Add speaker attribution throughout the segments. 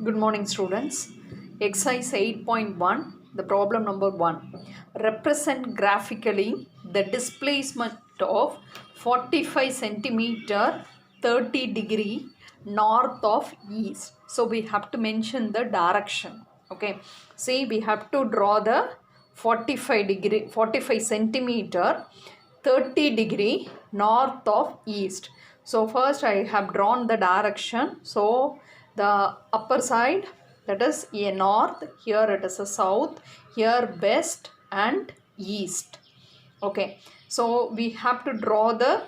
Speaker 1: Good morning, students. Exercise 8.1, the problem number 1. Represent graphically the displacement of 45 centimeter 30 degree north of east. So we have to mention the direction. Okay. See, we have to draw the 45 centimeter 30 degree north of east. So first I have drawn the direction. So the upper side, that is a north, here it is a south, here west and east. Okay, so we have to draw the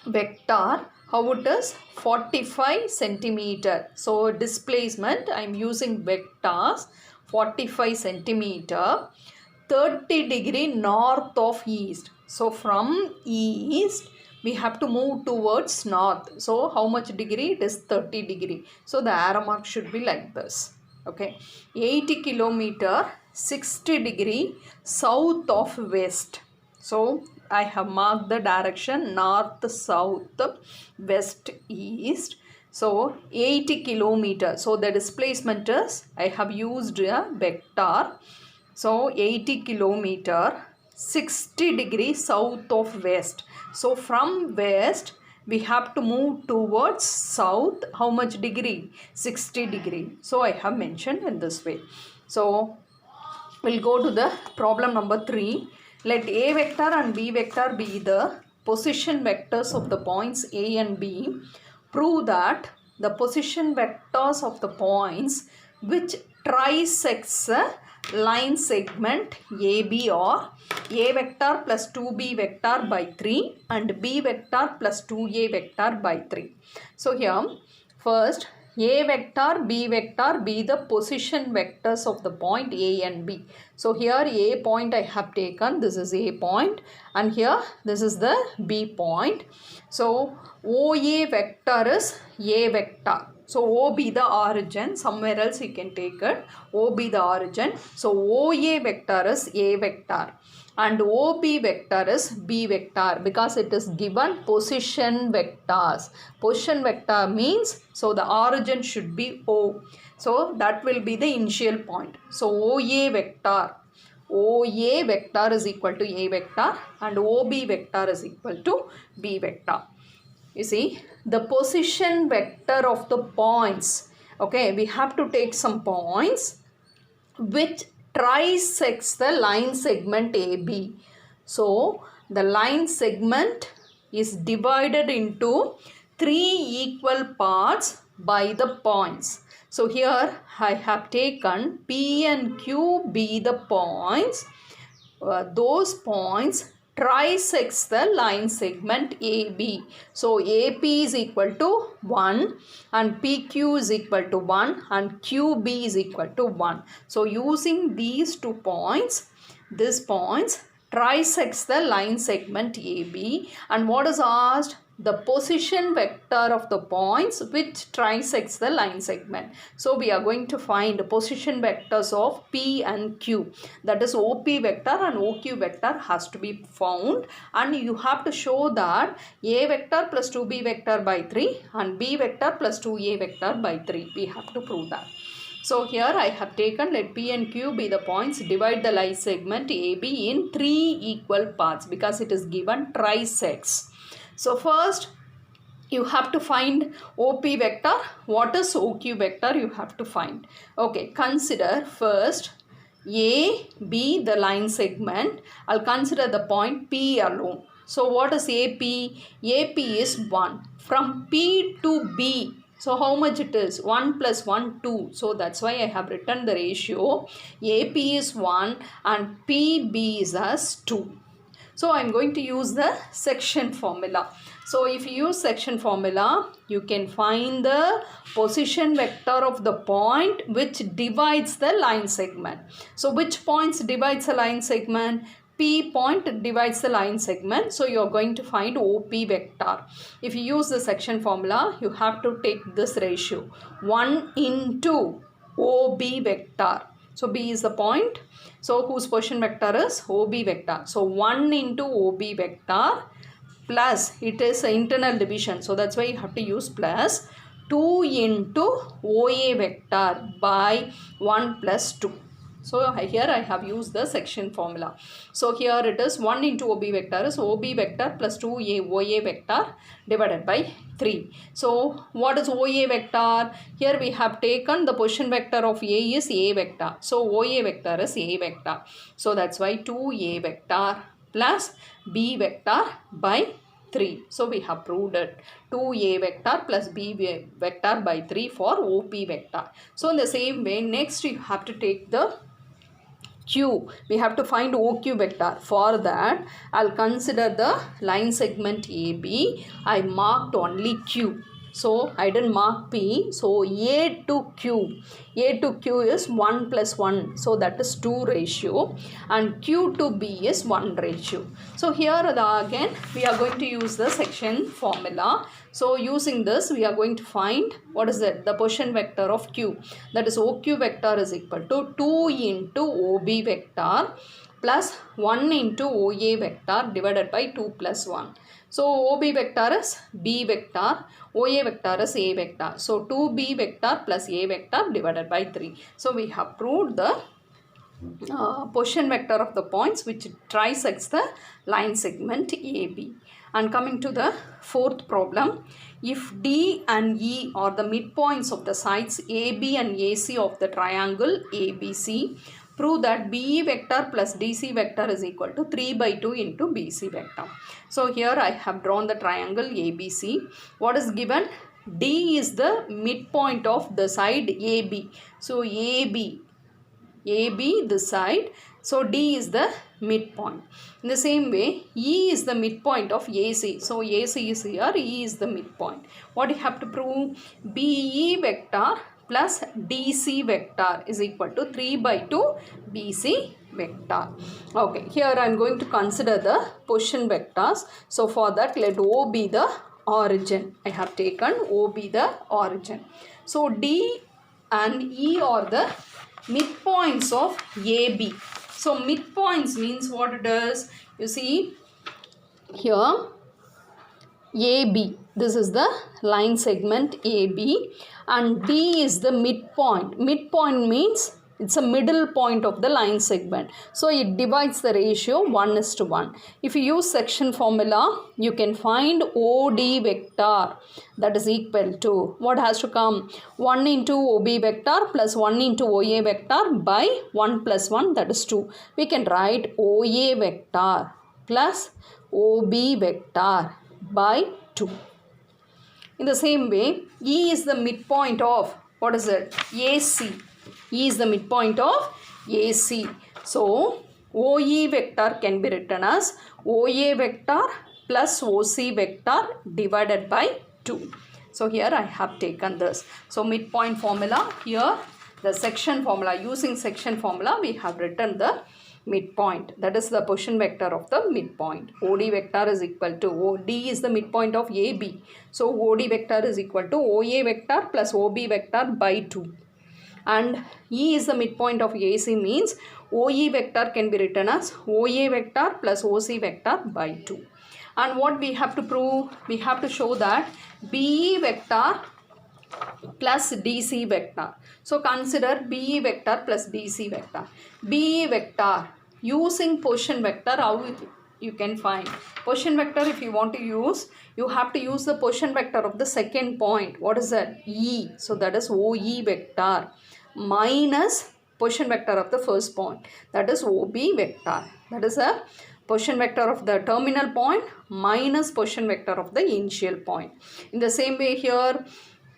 Speaker 1: vector. How it is? 45 centimeter. So displacement, I am using vectors 45 centimeter 30 degree north of east. So from east we have to move towards north. So how much degree? It is 30 degree. So the arrow mark should be like this. Okay, 80 kilometer 60 degree south of west. So I have marked the direction north, south, west, east. So 80 kilometer. So the displacement is, I have used a vector. So 80 kilometer 60 degrees south of west. So from west we have to move towards south. How much degree? 60 degree. So I have mentioned in this way. So we'll go to the problem number 3. Let A vector and B vector be the position vectors of the points A and B. Prove that the position vectors of the points which trisects a line segment AB are A vector plus 2B vector by 3 and B vector plus 2A vector by 3. So here first A vector, B vector be the position vectors of the point A and B. So here A point I have taken, this is A point, and here this is the B point. So OA vector is A vector. So O be the origin, somewhere else you can take it. O be the origin. So OA vector is A vector and OB vector is B vector because it is given position vectors. Position vector means, so the origin should be O. So that will be the initial point. So OA vector is equal to A vector and OB vector is equal to B vector. You see, the position vector of the points. Okay, we have to take some points which trisects the line segment AB. So the line segment is divided into 3 equal parts by the points. So here I have taken P and Q be the points. Those points trisects the line segment AB. So AP is equal to 1 and PQ is equal to 1 and QB is equal to 1. So using these 2 points, these points trisects the line segment AB, and what is asked? The position vector of the points which trisects the line segment. So we are going to find the position vectors of P and Q. That is OP vector and OQ vector has to be found, and you have to show that A vector plus 2B vector by 3 and B vector plus 2A vector by 3. We have to prove that. So here I have taken, let P and Q be the points, divide the line segment AB in 3 equal parts because it is given trisects. So first you have to find OP vector. What is OQ vector? You have to find. Okay, consider first A, B the line segment. I'll consider the point P alone. So what is AP? AP is 1. From P to B, so how much it is? 1 plus 1, 2. So that's why I have written the ratio. AP is 1 and PB is as 2. So I am going to use the section formula. So if you use section formula, you can find the position vector of the point which divides the line segment. So which points divides the line segment? P point divides the line segment. So you are going to find OP vector. If you use the section formula, you have to take this ratio. 1 into OB vector. So B is the point. So whose position vector is OB vector. So 1 into OB vector plus, it is internal division. So that's why you have to use plus 2 into OA vector by 1 plus 2. So here I have used the section formula. So here it is 1 into OB vector is OB vector plus 2A OA vector divided by 3. So what is OA vector? Here we have taken the position vector of A is A vector. So OA vector is A vector. So that's why 2A vector plus B vector by 3. So we have proved it. 2A vector plus B vector by 3 for OP vector. So in the same way, next you have to take the Q. We have to find OQ vector. For that, I'll consider the line segment AB. I marked only Q. So I didn't mark P. So A to Q. A to Q is 1 plus 1. So that is 2 ratio. And Q to B is 1 ratio. So here again we are going to use the section formula. So using this we are going to find what is it? The position vector of Q. That is OQ vector is equal to 2 into OB vector plus 1 into OA vector divided by 2 plus 1. So OB vector is B vector, OA vector is A vector. So 2B vector plus A vector divided by 3. So we have proved the position vector of the points which trisects the line segment AB. And coming to the fourth problem, if D and E are the midpoints of the sides AB and AC of the triangle ABC, prove that BE vector plus DC vector is equal to 3 by 2 into BC vector. So here I have drawn the triangle ABC. What is given? D is the midpoint of the side AB. So AB this side. So D is the midpoint. In the same way, E is the midpoint of AC. So AC is here, E is the midpoint. What you have to prove? BE vector plus DC vector is equal to 3 by 2 BC vector. Okay, here I am going to consider the position vectors. So for that, let O be the origin. I have taken O be the origin. So D and E are the midpoints of AB. So midpoints means what it is? You see here AB, this is the line segment AB, and D is the midpoint. Midpoint means it's a middle point of the line segment. So it divides the ratio 1:1. If you use section formula, you can find OD vector, that is equal to, what has to come? 1 into OB vector plus 1 into OA vector by 1 plus 1, that is 2. We can write OA vector plus OB vector by 2. In the same way, E is the midpoint of, what is it? AC. E is the midpoint of AC. So, OE vector can be written as OA vector plus OC vector divided by 2. So, here I have taken this. So, midpoint formula, here the section formula, using section formula we have written the midpoint, that is the position vector of the midpoint. OD vector is equal to OD is the midpoint of AB. So OD vector is equal to OA vector plus OB vector by 2. And E is the midpoint of AC means OE vector can be written as OA vector plus OC vector by 2. And what we have to prove? We have to show that BE vector plus DC vector. So consider BE vector plus DC vector. BE vector using position vector, how you can find? Position vector, if you want to use, you have to use the position vector of the second point. What is that? E. So that is OE vector minus position vector of the first point, that is OB vector. That is a position vector of the terminal point minus position vector of the initial point. In the same way here,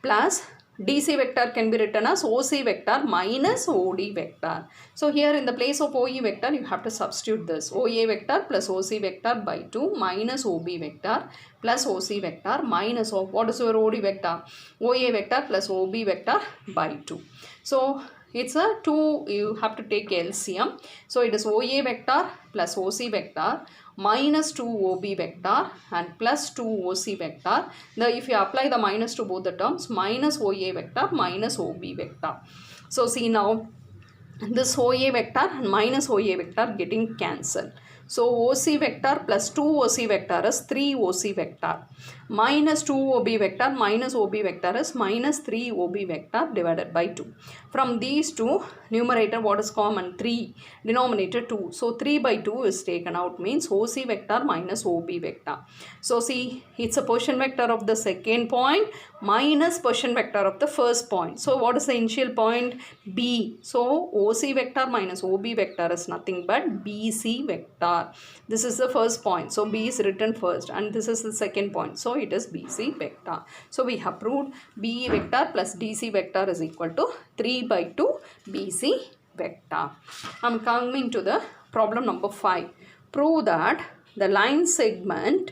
Speaker 1: plus DC vector can be written as OC vector minus OD vector. So here in the place of OE vector, you have to substitute this. OA vector plus OC vector by 2 minus OB vector plus OC vector minus of, what is your OD vector? OA vector plus OB vector by 2. So it's a 2, you have to take LCM. So it is OA vector plus OC vector minus 2 OB vector and plus 2 OC vector. If you apply the minus to both the terms, minus OA vector minus OB vector. So see now, this OA vector and minus OA vector getting cancelled. So OC vector plus 2 OC vector is 3 OC vector minus 2 OB vector minus OB vector is minus 3 OB vector divided by 2. From these two, numerator what is common? 3, denominator 2. So 3 by 2 is taken out, means OC vector minus OB vector. So see, it's a position vector of the second point minus position vector of the first point. So what is the initial point? B. So OC vector minus OB vector is nothing but BC vector. This is the first point. So B is written first and this is the second point. So it is BC vector. So we have proved BE vector plus DC vector is equal to 3 by 2 BC vector. I am coming to the problem number 5. Prove that the line segment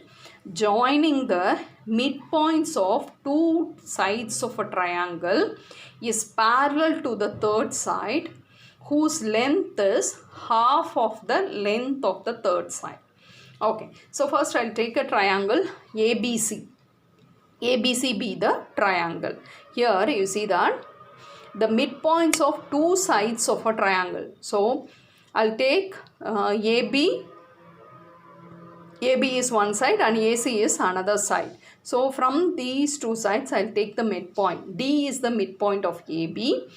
Speaker 1: joining the midpoints of two sides of a triangle is parallel to the third side whose length is half of the length of the third side. Okay, so first I'll take a triangle ABC. ABC be the triangle. Here you see that the midpoints of two sides of a triangle. So I'll take AB is one side and AC is another side. So from these two sides I'll take the midpoint. D is the midpoint of AB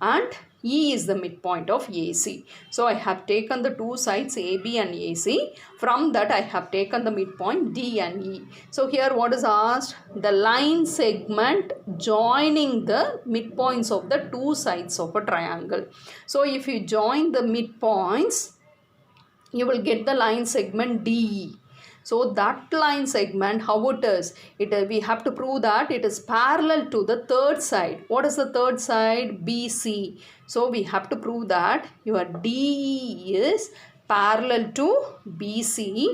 Speaker 1: and E is the midpoint of AC. So I have taken the two sides AB and AC. From that I have taken the midpoint D and E. So here what is asked? The line segment joining the midpoints of the two sides of a triangle. So if you join the midpoints, you will get the line segment DE. So that line segment, how it is? We have to prove that it is parallel to the third side. What is the third side? BC. So we have to prove that your DE is parallel to BC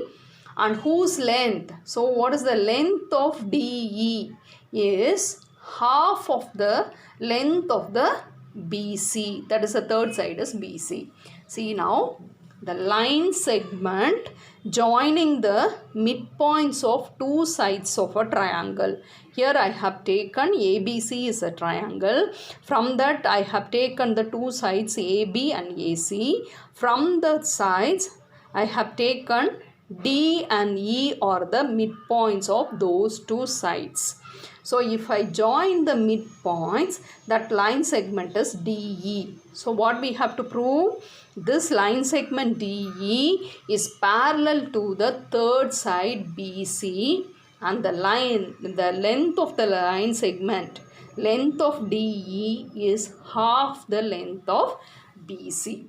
Speaker 1: and whose length? So what is the length of DE? Is half of the length of the BC. That is the third side is BC. See now, the line segment joining the midpoints of two sides of a triangle. Here I have taken ABC is a triangle. From that I have taken the two sides AB and AC. From the sides I have taken D and E are the midpoints of those two sides. So if I join the midpoints, that line segment is DE. So what we have to prove? This line segment DE is parallel to the third side BC and the length of the line segment, length of DE is half the length of BC.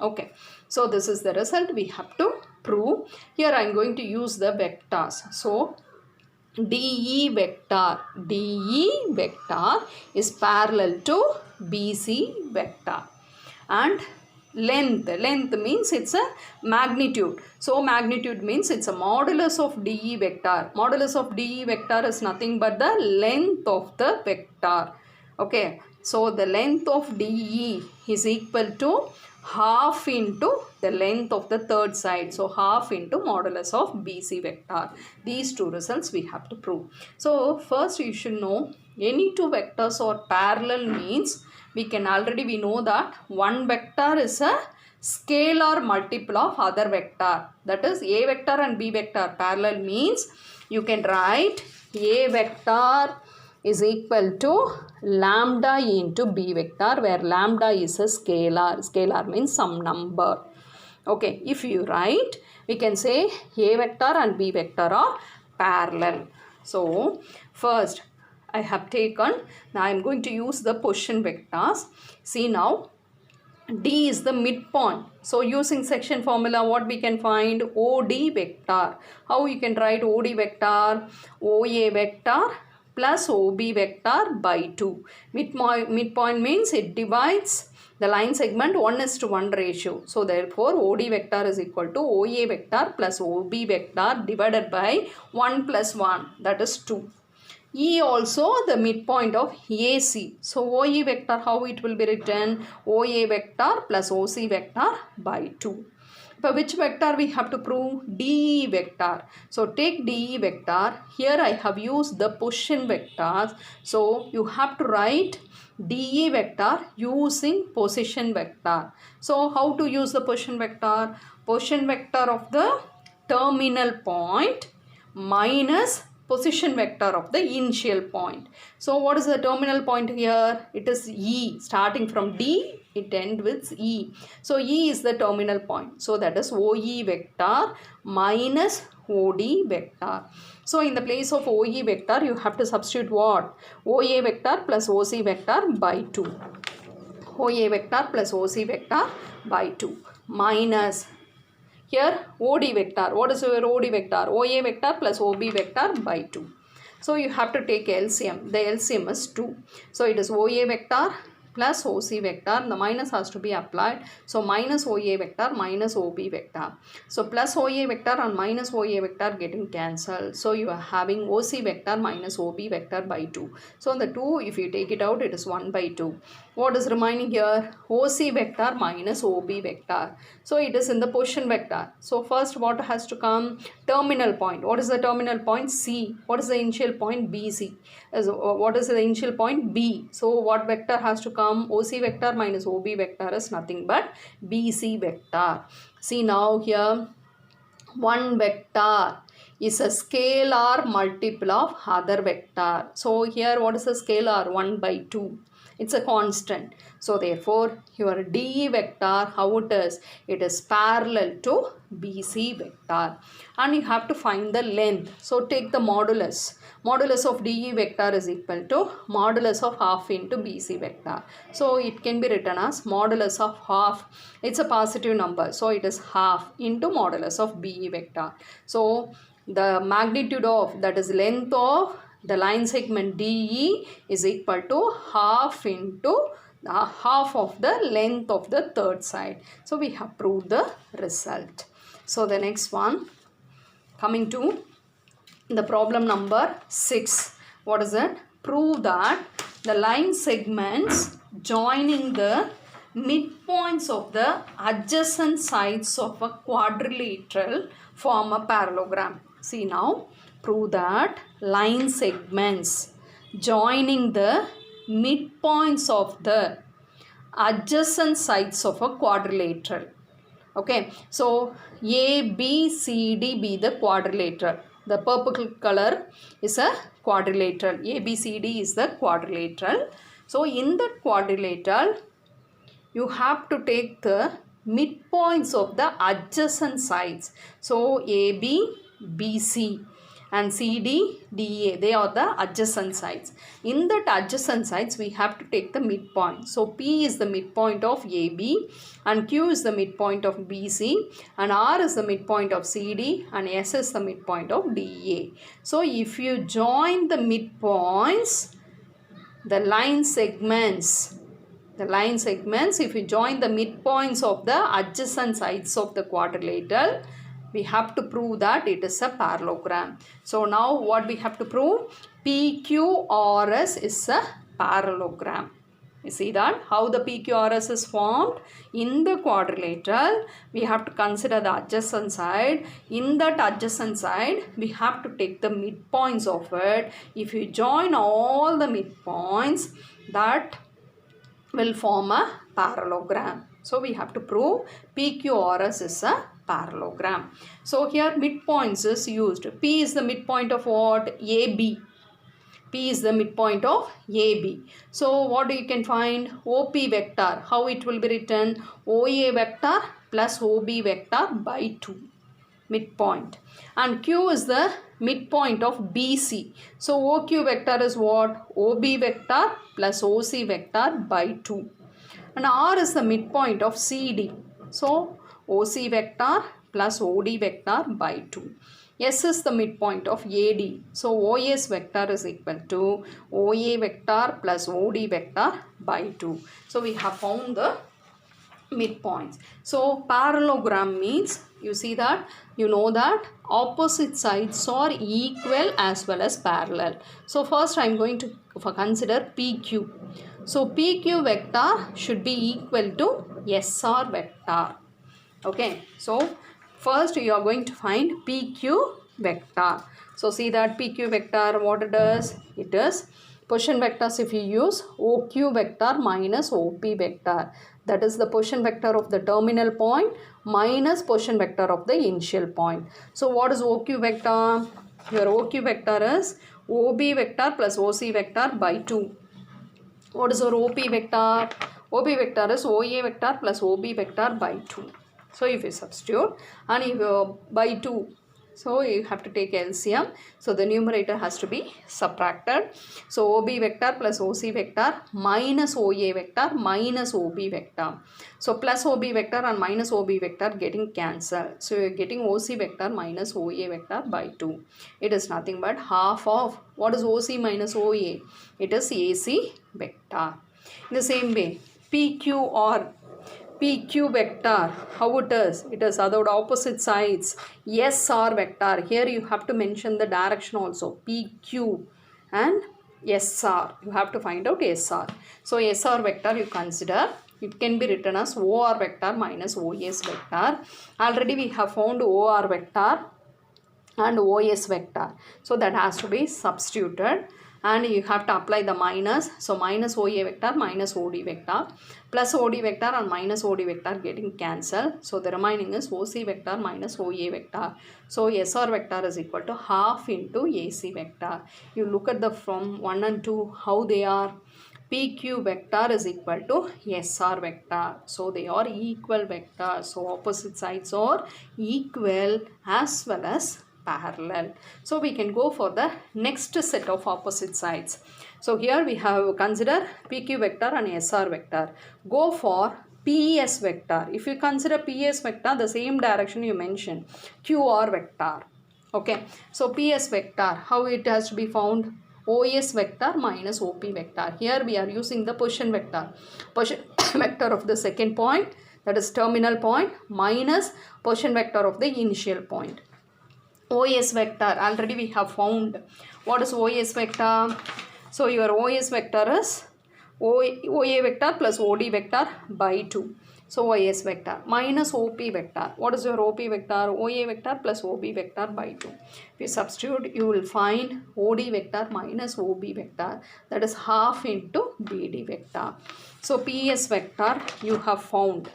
Speaker 1: Okay, so this is the result we have to prove. Here I am going to use the vectors. So DE vector is parallel to BC vector and length means it's a magnitude. So magnitude means it's a modulus of DE vector. Modulus of DE vector is nothing but the length of the vector. Okay, so the length of DE is equal to half into the length of the third side. So half into modulus of BC vector. These two results we have to prove. So first you should know any two vectors are parallel means we know that one vector is a scalar multiple of other vector. That is A vector and B vector parallel means you can write A vector is equal to lambda into B vector, where lambda is a scalar. Scalar means some number. Okay, if you write, we can say A vector and B vector are parallel. So first I have taken, now I am going to use the position vectors. See now, D is the midpoint. So using section formula, what we can find? OD vector. How you can write OD vector? OA vector plus OB vector by 2. Midpoint means it divides the line segment 1:1 ratio. So therefore OD vector is equal to OA vector plus OB vector divided by 1 plus 1, that is 2. E also the midpoint of AC. So OE vector, how it will be written? OA vector plus OC vector by 2. For which vector we have to prove? DE vector. So take DE vector. Here I have used the position vectors. So you have to write DE vector using position vector. So how to use the position vector? Position vector of the terminal point minus position vector of the initial point. So what is the terminal point here? It is E. Starting from D, it ends with E. So E is the terminal point. So that is OE vector minus OD vector. So in the place of OE vector, you have to substitute what? OA vector plus OC vector by 2. OA vector plus OC vector by 2 minus here OD vector. What is your OD vector? OA vector plus OB vector by 2. So you have to take LCM. The LCM is 2. So it is OA vector plus OC vector. The minus has to be applied. So minus OA vector minus OB vector. So plus OA vector and minus OA vector getting cancelled. So you are having OC vector minus OB vector by 2. So the 2, if you take it out, it is 1 by 2. What is remaining here? OC vector minus OB vector. So it is in the position vector. So first what has to come? Terminal point. What is the terminal point? C. What is the initial point? BC. What is the initial point? B. So what vector has to come? OC vector minus OB vector is nothing but BC vector. See now here, one vector is a scalar multiple of other vector. So here what is the scalar? 1 by 2. It's a constant. So therefore your DE vector, how it is? It is parallel to BC vector. And you have to find the length. So take the modulus. Modulus of DE vector is equal to modulus of half into BC vector. So it can be written as modulus of half. It's a positive number. So it is half into modulus of BE vector. So the magnitude of, that is length of the line segment DE is equal to half into half of the length of the third side. So we have proved the result. So the next one, coming to the problem number 6. What is it? Prove that the line segments joining the midpoints of the adjacent sides of a quadrilateral form a parallelogram. See now, prove that line segments joining the midpoints of the adjacent sides of a quadrilateral. Okay, so A, B, C, D be the quadrilateral. The purple color is a quadrilateral. A, B, C, D is the quadrilateral. So in that quadrilateral, you have to take the midpoints of the adjacent sides. So AB, BC and CD, DA, they are the adjacent sides. In that adjacent sides, we have to take the midpoint. So P is the midpoint of AB and Q is the midpoint of BC and R is the midpoint of CD and S is the midpoint of DA. So if you join the midpoints, the line segments, if you join the midpoints of the adjacent sides of the quadrilateral, we have to prove that it is a parallelogram. So now what we have to prove? PQRS is a parallelogram. You see that how the PQRS is formed? In the quadrilateral, we have to consider the adjacent side. In that adjacent side, we have to take the midpoints of it. If you join all the midpoints, that will form a parallelogram. So we have to prove PQRS is a parallelogram. So here midpoints is used. P is the midpoint of what? AB. P is the midpoint of AB. So what you can find? OP vector. How it will be written? OA vector plus OB vector by 2. Midpoint. And Q is the midpoint of BC. So OQ vector is what? OB vector plus OC vector by 2. And R is the midpoint of CD. So OC vector plus OD vector by 2. S is the midpoint of AD. So OS vector is equal to OA vector plus OD vector by 2. So we have found the midpoints. So parallelogram means, you see that, you know that opposite sides are equal as well as parallel. So first I am going to consider PQ. So PQ vector should be equal to SR vector. Okay, so first you are going to find PQ vector. So see that PQ vector, what it is? It is position vectors. If you use OQ vector minus OP vector, that is the position vector of the terminal point minus position vector of the initial point. So what is OQ vector? Your OQ vector is OB vector plus OC vector by 2. What is your OP vector? OP vector is OA vector plus OB vector by 2. So if you substitute and if you by 2, so you have to take LCM. So the numerator has to be subtracted. So OB vector plus OC vector minus OA vector minus OB vector. So plus OB vector and minus OB vector getting cancelled. So you are getting OC vector minus OA vector by 2. It is nothing but half of what is OC minus OA? It is AC vector. In the same way, PQ vector, how it is? It is other opposite sides. SR vector. Here you have to mention the direction also. PQ and SR. You have to find out SR. So SR vector you consider. It can be written as OR vector minus OS vector. Already we have found OR vector and OS vector. So that has to be substituted. And you have to apply the minus. So minus OA vector minus OD vector plus OD vector and minus OD vector getting cancelled. So the remaining is OC vector minus OA vector. So SR vector is equal to half into AC vector. You look at the from 1 and 2 how they are. PQ vector is equal to SR vector. So they are equal vectors. So opposite sides are equal as well as parallel. So we can go for the next set of opposite sides. So here we have consider PQ vector and SR vector. Go for PS vector. If you consider PS vector, the same direction you mentioned, QR vector. Okay. So PS vector, how it has to be found? OS vector minus OP vector. Here we are using the position vector. Position vector of the second point, that is terminal point, minus position vector of the initial point. OS vector, already we have found. What is OS vector? So your OS vector is OA vector plus OD vector by 2. So OS vector minus OP vector. What is your OP vector? OA vector plus OB vector by 2. If you substitute, you will find OD vector minus OB vector. That is half into BD vector. So PS vector you have found.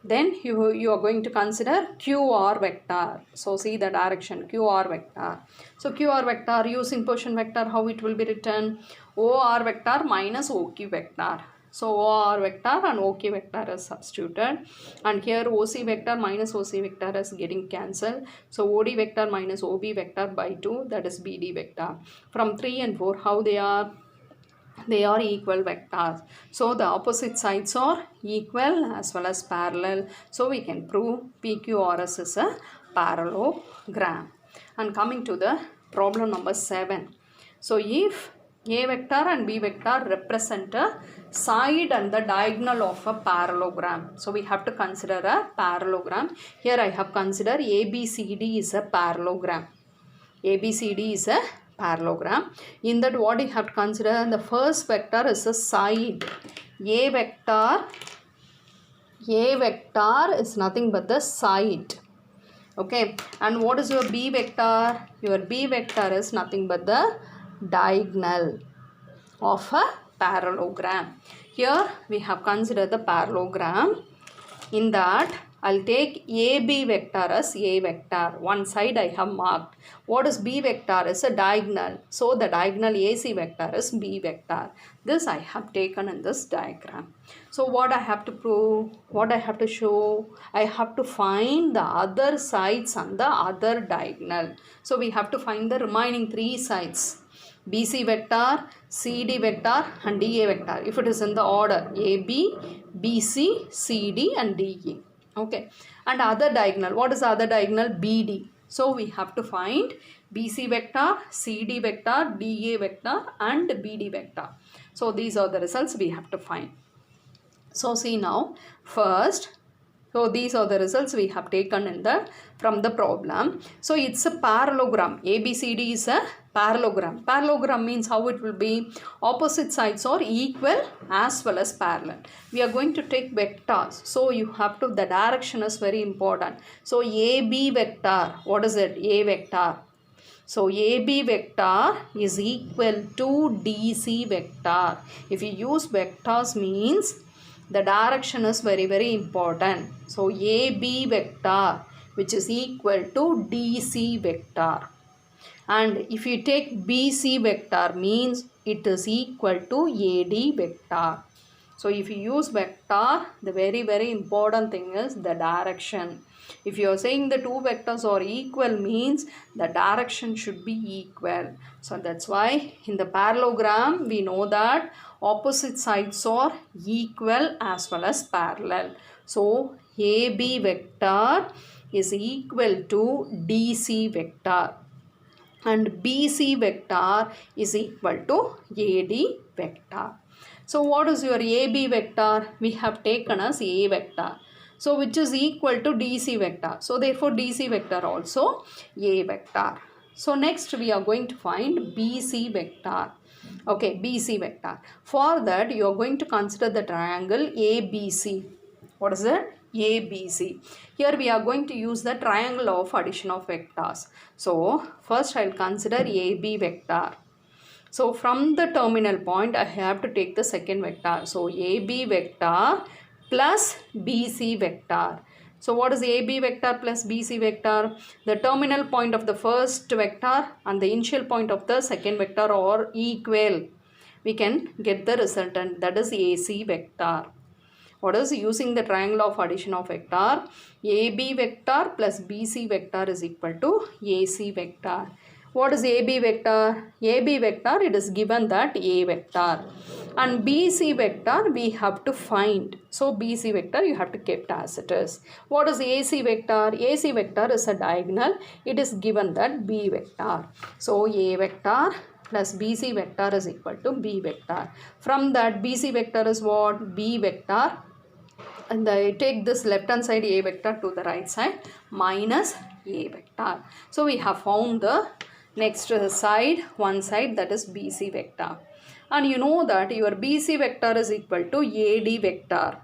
Speaker 1: Then you are going to consider QR vector. So see the direction, QR vector. So QR vector using position vector, how it will be written? OR vector minus OQ vector. So OR vector and OK vector is substituted. And here OC vector minus OC vector is getting cancelled. So OD vector minus OB vector by 2, that is BD vector. From 3 and 4, how they are? They are equal vectors. So the opposite sides are equal as well as parallel. So we can prove PQRS is a parallelogram. And coming to the problem number 7. So if A vector and B vector represent a side and the diagonal of a parallelogram. So we have to consider a parallelogram. Here I have considered ABCD is a parallelogram. ABCD is a parallelogram. In that, what you have to consider, the first vector is a side. A vector is nothing but the side. Okay. And what is your B vector? Your B vector is nothing but the diagonal of a parallelogram. Here we have considered the parallelogram. In that, I'll take AB vector as A vector. One side I have marked. What is B vector? Is a diagonal. So the diagonal AC vector is B vector. This I have taken in this diagram. So what I have to prove? What I have to show? I have to find the other sides on the other diagonal. So we have to find the remaining 3 sides. BC vector, CD vector and DA vector. If it is in the order AB, BC, CD and DA. Okay. And other diagonal. What is the other diagonal? BD. So we have to find BC vector, CD vector, DA vector and BD vector. So these are the results we have to find. So see now, first, so these are the results we have taken in from the problem. So it's a parallelogram. ABCD is a parallelogram. Parallelogram means how it will be? Opposite sides are equal as well as parallel. We are going to take vectors. So you have to, the direction is very important. So AB vector, what is it? A vector. So AB vector is equal to DC vector. If you use vectors means the direction is very important. So AB vector which is equal to DC vector. And if you take BC vector means it is equal to AD vector. So if you use vector, the very important thing is the direction. If you are saying the two vectors are equal means the direction should be equal. So that's why in the parallelogram we know that opposite sides are equal as well as parallel. So AB vector is equal to DC vector and BC vector is equal to AD vector. So what is your AB vector? We have taken as A vector. So which is equal to DC vector. So therefore DC vector also A vector. So next we are going to find BC vector. Okay, BC vector. For that you are going to consider the triangle ABC. What is it? ABC. Here we are going to use the triangle of addition of vectors. So first I will consider AB vector. So from the terminal point I have to take the second vector. So AB vector plus BC vector. So what is AB vector plus BC vector? The terminal point of the first vector and the initial point of the second vector are equal. We can get the resultant, that is AC vector. What is using the triangle of addition of vector? AB vector plus BC vector is equal to AC vector. What is AB vector? AB vector, it is given that A vector. And BC vector we have to find. So BC vector you have to keep as it is. What is AC vector? AC vector is a diagonal. It is given that B vector. So A vector plus BC vector is equal to B vector. From that BC vector is what? B vector. And I take this left hand side A vector to the right side minus A vector. So we have found the next side, one side, that is BC vector. And you know that your BC vector is equal to AD vector.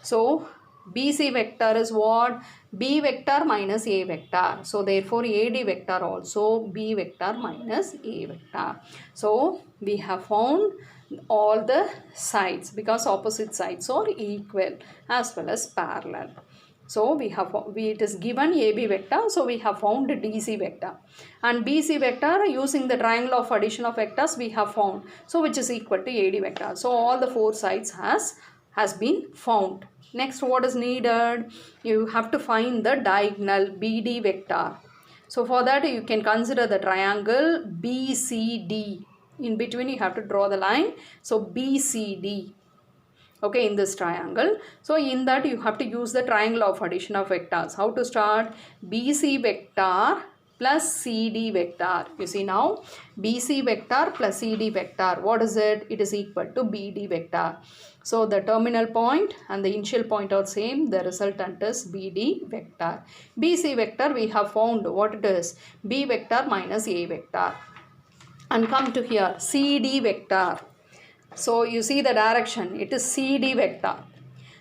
Speaker 1: So BC vector is what? B vector minus A vector. So therefore AD vector also B vector minus A vector. So we have found all the sides because opposite sides are equal as well as parallel. So it is given AB vector, so we have found DC vector. And BC vector using the triangle of addition of vectors we have found. So which is equal to AD vector. So all the four sides has been found. Next, what is needed? You have to find the diagonal BD vector. So for that you can consider the triangle BCD. In between you have to draw the line. So BCD. Okay, in this triangle. So in that you have to use the triangle of addition of vectors. How to start? BC vector plus CD vector. You see now, BC vector plus CD vector. What is it? It is equal to BD vector. So the terminal point and the initial point are same. The resultant is BD vector. BC vector we have found what it is. B vector minus A vector. And come to here, CD vector. So you see the direction, it is CD vector.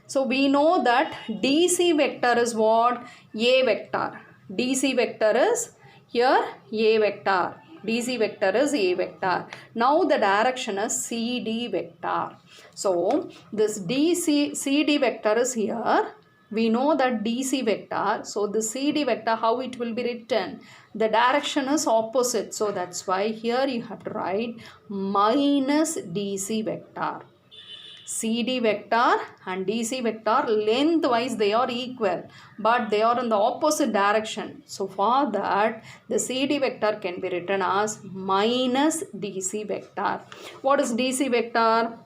Speaker 1: So we know that DC vector is what? A vector. DC vector is here A vector. DC vector is A vector. Now the direction is CD vector. So this CD vector is here. We know that DC vector. So the CD vector, how it will be written? The direction is opposite. So that's why here you have to write minus DC vector. CD vector and DC vector lengthwise they are equal, but they are in the opposite direction. So for that the CD vector can be written as minus DC vector. What is DC vector?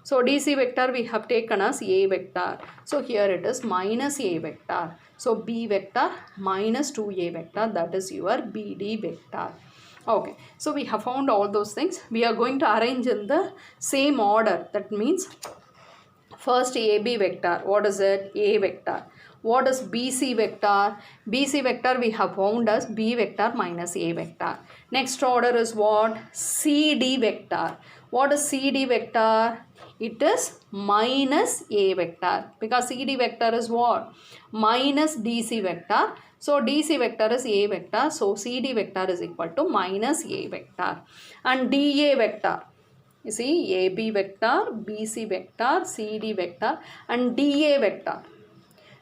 Speaker 1: So DC vector we have taken as A vector. So here it is minus A vector. So B vector minus 2A vector, that is your BD vector. Okay, so we have found all those things. We are going to arrange in the same order. That means first AB vector. What is it? A vector. What is BC vector? BC vector we have found as B vector minus A vector. Next order is what? CD vector. What is CD vector? It is minus A vector, because CD vector is what? Minus DC vector. So DC vector is A vector. So CD vector is equal to minus A vector. And DA vector. You see, AB vector, BC vector, CD vector and DA vector.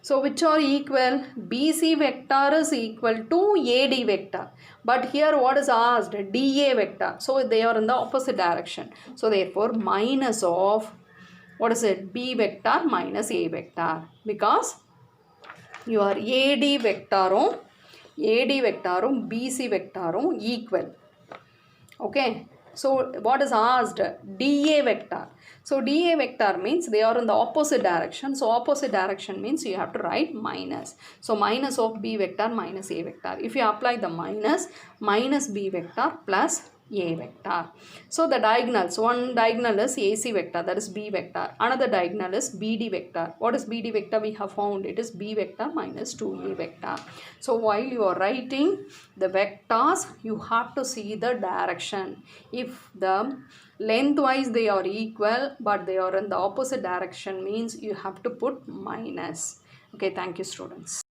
Speaker 1: So which are equal? BC vector is equal to AD vector. But here what is asked? DA vector. So they are in the opposite direction. So therefore minus of, what is it? B vector minus A vector. Because your AD vector BC vector equal. Okay. So what is asked? DA vector. So DA vector means they are in the opposite direction. So opposite direction means you have to write minus. So minus of B vector minus A vector. If you apply the minus B vector plus A vector. So the diagonals, one diagonal is AC vector, that is B vector. Another diagonal is BD vector. What is BD vector? We have found it is B vector minus 2A vector. So while you are writing the vectors, you have to see the direction. If the lengthwise they are equal but they are in the opposite direction means you have to put minus. Okay, thank you students.